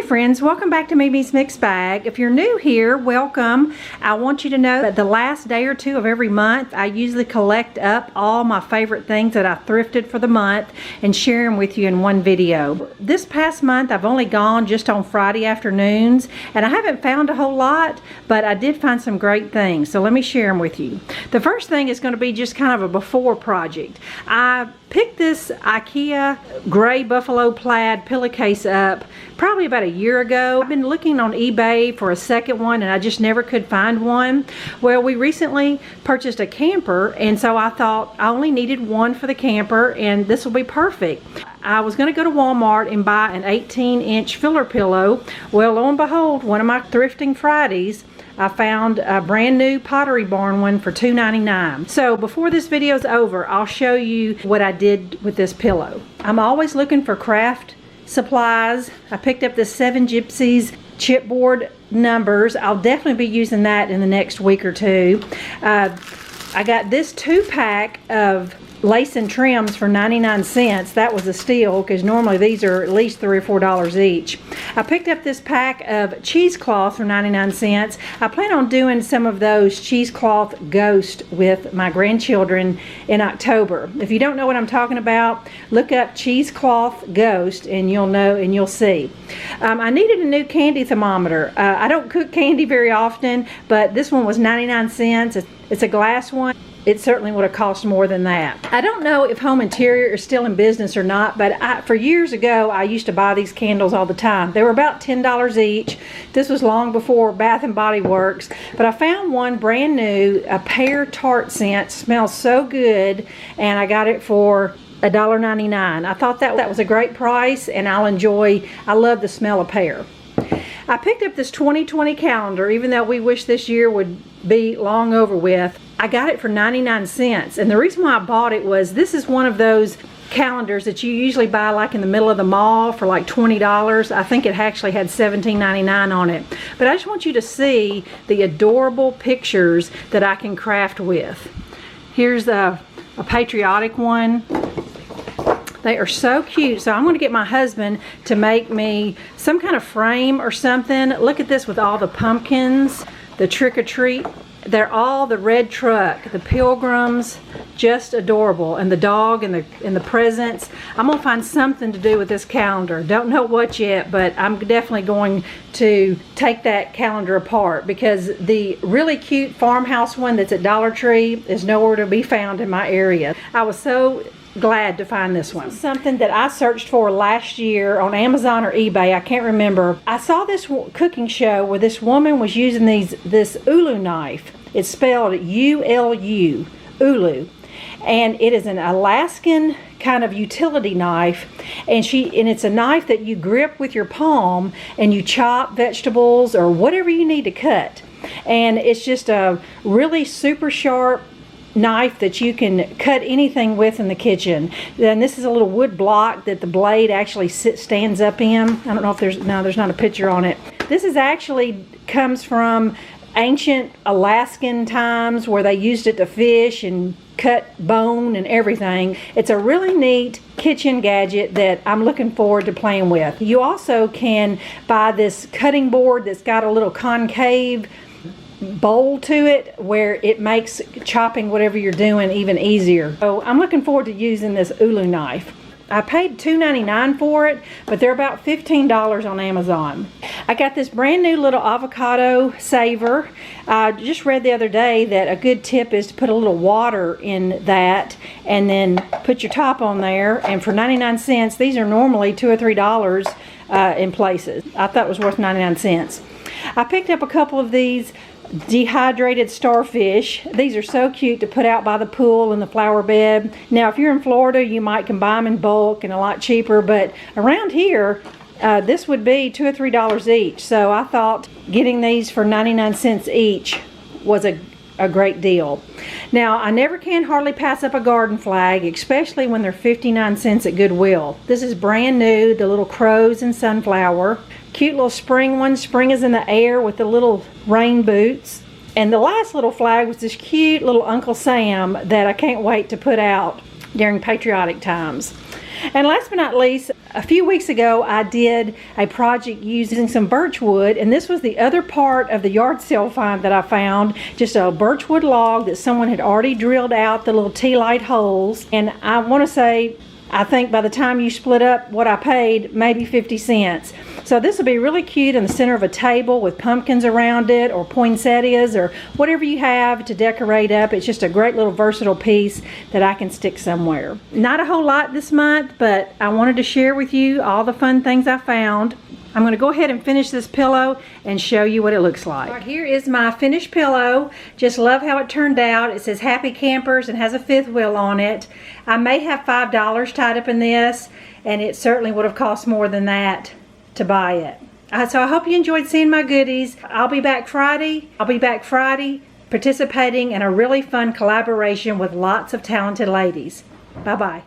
friends, welcome back to Mimi's Mixed Bag. If you're new here, welcome. I want you to know that the last day or two of every month, I usually collect up all my favorite things that I thrifted for the month and share them with you in one video. This past month, I've only gone just on Friday afternoons, and I haven't found a whole lot, but I did find some great things, so let me share them with you. The first thing is going to be just kind of a before project. I picked this IKEA gray buffalo plaid pillowcase up probably about a year ago. I've been looking on eBay for a second one and I just never could find one. Well, we recently purchased a camper, and so I thought I only needed one for the camper and this will be perfect. I was going to go to Walmart and buy an 18-inch filler pillow. Well, lo and behold, one of my thrifting Fridays, I found a brand new Pottery Barn one for $2.99. So before this video is over, I'll show you what I did with this pillow. I'm always looking for craft supplies. I picked up the 7 Gypsies chipboard numbers. I'll definitely be using that in the next week or two. I got this 2-pack of lace and trims for 99 cents. That was a steal because normally these are at least $3 or $4 each. I picked up this pack of cheesecloth for 99 cents. I plan on doing some of those cheesecloth ghosts with my grandchildren in October. If you don't know what I'm talking about, look up cheesecloth ghost and you'll know and you'll see. I needed a new candy thermometer. I don't cook candy very often, but this one was 99 cents. It's a glass one. It certainly would have cost more than that. I don't know if Home Interior is still in business or not, but for years ago, I used to buy these candles all the time. They were about $10 each. This was long before Bath and Body Works, but I found one brand new, a pear tart scent. Smells so good, and I got it for $1.99. I thought that was a great price, and I love the smell of pear. I picked up this 2020 calendar, even though we wish this year would be long over with. I got it for 99 cents, and the reason why I bought it was this is one of those calendars that you usually buy like in the middle of the mall for like $20. I think it actually had $17.99 on it. But I just want you to see the adorable pictures that I can craft with. Here's a patriotic one. They are so cute. So I'm going to get my husband to make me some kind of frame or something. Look at this with all the pumpkins, the trick-or-treat. They're all the red truck, the pilgrims, just adorable. And the dog and the presents. I'm going to find something to do with this calendar. Don't know what yet, but I'm definitely going to take that calendar apart because the really cute farmhouse one that's at Dollar Tree is nowhere to be found in my area. I was so glad to find this one. Something that I searched for last year on Amazon or eBay, I can't remember. I saw this cooking show where this woman was using this Ulu knife. It's spelled U-L-U, Ulu, and it is an Alaskan kind of utility knife, and it's a knife that you grip with your palm and you chop vegetables or whatever you need to cut, and it's just a really super sharp knife that you can cut anything with in the kitchen. Then this is a little wood block that the blade actually stands up in. I don't know if there's not a picture on it. This is actually comes from ancient Alaskan times where they used it to fish and cut bone and everything. It's a really neat kitchen gadget that I'm looking forward to playing with. You also can buy this cutting board that's got a little concave bowl to it where it makes chopping whatever you're doing even easier. So I'm looking forward to using this Ulu knife. I paid $2.99 for it, but they're about $15 on Amazon. I got this brand new little Avocado Saver. I just read the other day that a good tip is to put a little water in that and then put your top on there, and for 99 cents, these are normally $2 or $3 in places. I thought it was worth 99 cents. I picked up a couple of these dehydrated starfish. These are so cute to put out by the pool in the flower bed. Now if you're in Florida, you might can buy them in bulk and a lot cheaper, but around here this would be $2 or $3 each. So I thought getting these for 99 cents each was a great deal. Now I never can hardly pass up a garden flag, especially when they're 59 cents at Goodwill. This is brand new, the little crows and sunflower. Cute little spring one. Spring is in the air with the little rain boots. And the last little flag was this cute little Uncle Sam that I can't wait to put out during patriotic times. And last but not least, A few weeks ago, I did a project using some birch wood, and this was the other part of the yard sale find that I found. Just a birch wood log that someone had already drilled out the little tea light holes. And I want to say, I think by the time you split up what I paid, maybe 50 cents. So this will be really cute in the center of a table with pumpkins around it, or poinsettias, or whatever you have to decorate up. It's just a great little versatile piece that I can stick somewhere. Not a whole lot this month, but I wanted to share with you all the fun things I found. I'm going to go ahead and finish this pillow and show you what it looks like. All right, here is my finished pillow. Just love how it turned out. It says Happy Campers and has a fifth wheel on it. I may have $5 tied up in this, and it certainly would have cost more than that to buy it. So I hope you enjoyed seeing my goodies. I'll be back Friday participating in a really fun collaboration with lots of talented ladies. Bye-bye.